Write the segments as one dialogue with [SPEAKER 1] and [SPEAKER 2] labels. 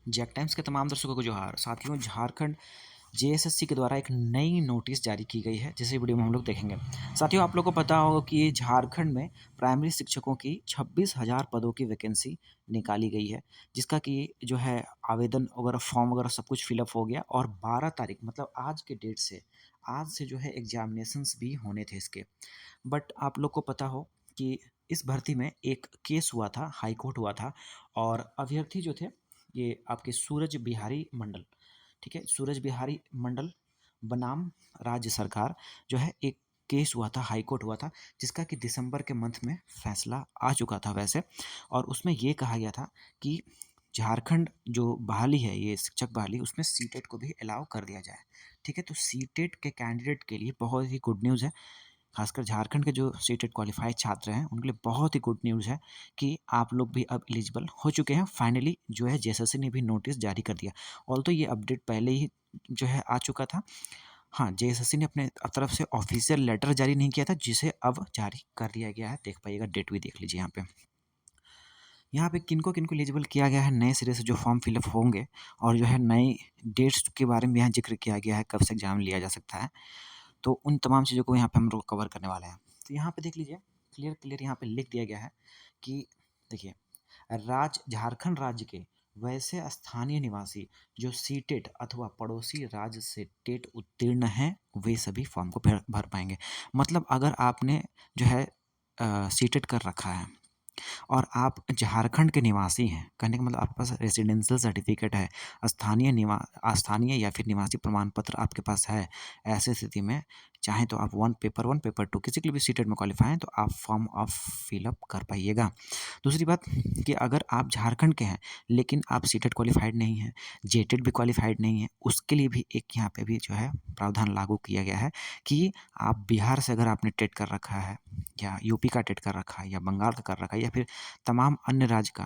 [SPEAKER 1] Jack times के तमाम दर्शकों को जोहार। साथियों, झारखंड जेएसएससी के द्वारा एक नई नोटिस जारी की गई है, जिसे वीडियो में हम लोग देखेंगे। साथियों, आप लोगों को पता होगा कि झारखंड में प्राइमरी शिक्षकों की 26,000 पदों की वैकेंसी निकाली गई है, जिसका कि जो है आवेदन वगैरह फॉर्म वगैरह सब कुछ फिलअप हो गया और 12 तारीख मतलब आज से जो है एग्जामिनेशंस भी होने थे इसके। बट आप लोग को पता हो कि इस भर्ती में एक केस हुआ था, हाई कोर्ट हुआ था, और अभ्यर्थी जो थे ये आपके सूरज बिहारी मंडल, ठीक है, सूरज बिहारी मंडल बनाम राज्य सरकार जो है एक केस हुआ था, हाई कोर्ट हुआ था, जिसका कि दिसंबर के मंथ में फैसला आ चुका था वैसे। और उसमें ये कहा गया था कि झारखंड जो बहाली है, ये शिक्षक बहाली, उसमें सीटेट को भी अलाउ कर दिया जाए। ठीक है, तो सीटेट के कैंडिडेट के लिए बहुत ही गुड न्यूज़ है। खासकर झारखंड के जो सीटेट क्वालिफाइड छात्र हैं उनके लिए बहुत ही गुड न्यूज़ है कि आप लोग भी अब एलिजिबल हो चुके हैं। फाइनली जो है जेएसएससी ने भी नोटिस जारी कर दिया। ऑल तो ये अपडेट पहले ही जो है आ चुका था। हाँ, जेएसएससी ने अपने तरफ से ऑफिशियल लेटर जारी नहीं किया था, जिसे अब जारी कर दिया गया है। देख पाइएगा, डेट भी देख लीजिए यहाँ पे किनको किनको एलिजिबल किया गया है। नए सिरे से जो फॉर्म फिलअप होंगे और जो है नई डेट्स के बारे में यहाँ जिक्र किया गया है, कब से एग्जाम लिया जा सकता है। तो उन तमाम चीज़ों को यहाँ पे हम लोग कवर करने वाले हैं। तो यहाँ पे देख लीजिए, क्लियर यहाँ पे लिख दिया गया है कि देखिए, झारखंड राज्य के वैसे स्थानीय निवासी जो सीटेट अथवा पड़ोसी राज्य से टेट उत्तीर्ण हैं, वे सभी फॉर्म को भर पाएंगे। मतलब अगर आपने जो है सीटेट कर रखा है और आप झारखंड के निवासी हैं, कहने का मतलब आपके पास रेजिडेंशियल सर्टिफिकेट है, स्थानीय या फिर निवासी प्रमाण पत्र आपके पास है, ऐसे स्थिति में चाहे तो आप वन पेपर टू किसी के लिए भी सीटेट में क्वालिफाई हैं तो आप फॉर्म ऑफ फिलअप कर पाइएगा। दूसरी बात कि अगर आप झारखंड के हैं लेकिन आप सीटेट क्वालिफाइड नहीं हैं, जेटेट भी क्वालिफाइड नहीं है, उसके लिए भी एक यहाँ पे भी जो है प्रावधान लागू किया गया है कि आप बिहार से अगर आपने टेट कर रखा है या यूपी का टेट कर रखा है या बंगाल का कर रखा है या फिर तमाम अन्य राज्य का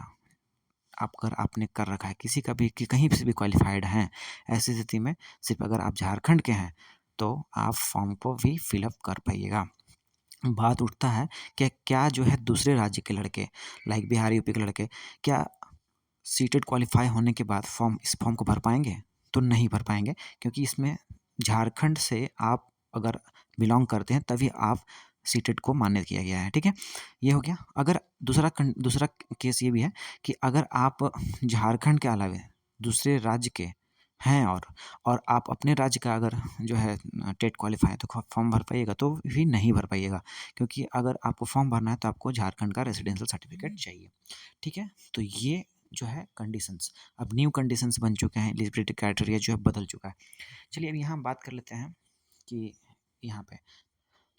[SPEAKER 1] अगर आपने कर रखा है, किसी का भी कि कहीं से भी क्वालिफाइड हैं, ऐसी स्थिति में सिर्फ अगर आप झारखंड के हैं तो आप फॉर्म को भी फिलअप कर पाइएगा। बात उठता है कि क्या जो है दूसरे राज्य के लड़के लाइक बिहार यूपी के लड़के क्या सीटेट क्वालिफाई होने के बाद इस फॉर्म को भर पाएंगे? तो नहीं भर पाएंगे, क्योंकि इसमें झारखंड से आप अगर बिलोंग करते हैं तभी आप सीटेट को मान्य किया गया है। ठीक है, ये हो गया। अगर दूसरा केस ये भी है कि अगर आप झारखंड के अलावे दूसरे राज्य के हैं और आप अपने राज्य का अगर जो है टेट क्वालिफाई है तो फॉर्म भर पाइएगा, तो भी नहीं भर पाइएगा, क्योंकि अगर आपको फॉर्म भरना है तो आपको झारखंड का रेजिडेंशियल सर्टिफिकेट चाहिए। ठीक है, तो ये जो है कंडीशंस, अब न्यू कंडीशंस बन चुके हैं, एलिजिबिलिटी क्राइटेरिया जो है बदल चुका है। चलिए अब यहाँ बात कर लेते हैं कि यहाँ पे,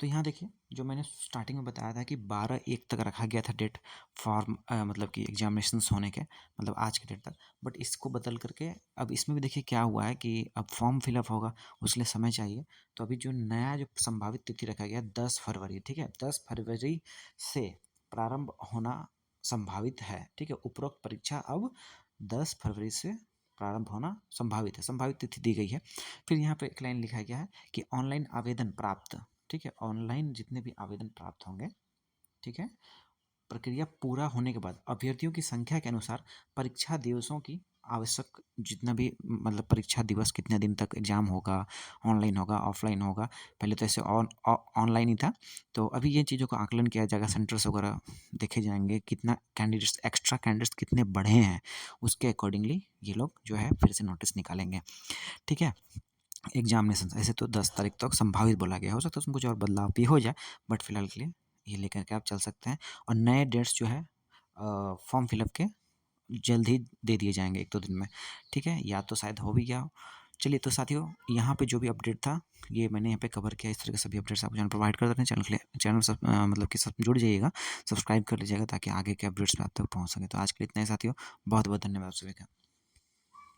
[SPEAKER 1] तो यहाँ देखिए, जो मैंने स्टार्टिंग में बताया था कि 12/1 तक रखा गया था डेट फॉर्म मतलब कि एग्जामिनेशंस होने के, मतलब आज के डेट तक। बट इसको बदल करके अब इसमें भी देखिए क्या हुआ है कि अब फॉर्म फिलअप होगा, उसके लिए समय चाहिए। तो अभी जो नया जो संभावित तिथि रखा गया 10 फरवरी, ठीक है, 10 फरवरी से प्रारंभ होना संभावित है। ठीक है, उपरोक्त परीक्षा अब 10 फरवरी से प्रारंभ होना संभावित है, संभावित तिथि दी गई है। फिर यहाँ पे एक लाइन लिखा गया है कि ऑनलाइन आवेदन प्राप्त, ठीक है, ऑनलाइन जितने भी आवेदन प्राप्त होंगे, ठीक है, प्रक्रिया पूरा होने के बाद अभ्यर्थियों की संख्या के अनुसार परीक्षा दिवसों की आवश्यक जितना भी मतलब परीक्षा दिवस कितने दिन तक एग्जाम होगा, ऑनलाइन होगा ऑफलाइन होगा, पहले तो ऐसे ऑनलाइन ही था, तो अभी ये चीज़ों का आकलन किया जाएगा, सेंटर्स वगैरह देखे जाएंगे, कितना कैंडिडेट्स एक्स्ट्रा कैंडिडेट्स कितने बढ़े हैं, उसके अकॉर्डिंगली ये लोग जो है फिर से नोटिस निकालेंगे। ठीक है, एग्जामिनेशन ऐसे तो 10 तारीख तक संभावित बोला गया, हो सकता है उसमें कुछ और बदलाव भी हो जाए, बट फिलहाल के लिए ये लेकर के आप चल सकते हैं। और नए डेट्स जो है फॉर्म फिलअप के जल्द ही दे दिए जाएंगे 1-2 दिन में। ठीक है, या तो शायद हो भी गया हो। चलिए तो साथियों, यहाँ पे जो भी अपडेट था ये मैंने यहाँ पे कवर किया। इस तरह के सभी अपडेट्स आपको चैनल प्रोवाइड कर देते हैं। चैनल सब मतलब कि सब जुड़ जाइएगा, सब्सक्राइब कर लीजिएगा ताकि आगे के अपडेट्स में आप तक पहुँच सके। तो आज के लिए इतना ही साथियों, बहुत बहुत धन्यवाद सभी का।